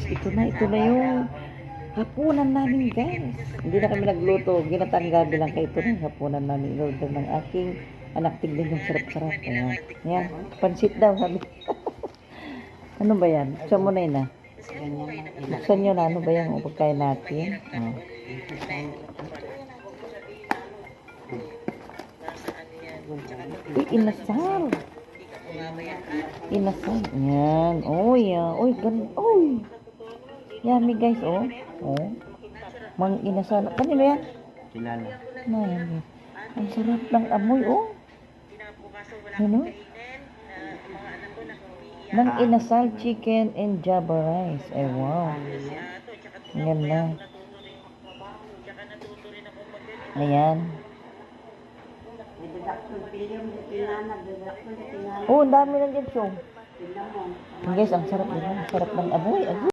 guys, ito na yung hapunan namin guys. Hindi na kami nagluto, ginatang gabi lang kayo. Ito na yung hapunan namin. Order ng aking anak, tignan yung sarap-sarap. Ayan, ayan, pansit daw sabi. Ano ba yan? Buksan mo na yun ah. Buksan nyo na, ano ba yung pagkain natin? Oh. Uy, inasal. Inasal. Yan. Uy, uy, ganun. Uy. Yummy guys, oh. Oh. Mang inasal. Kanino yan? Kilala. Yan. Ang sarap ng amoy, oh. Ano? Nang inasal chicken and java rice. Ay, wow. Yan na. Ayan. Oh, ang dami lang dyan, show. Guys, ang sarap nila. Ang sarap ng amoy.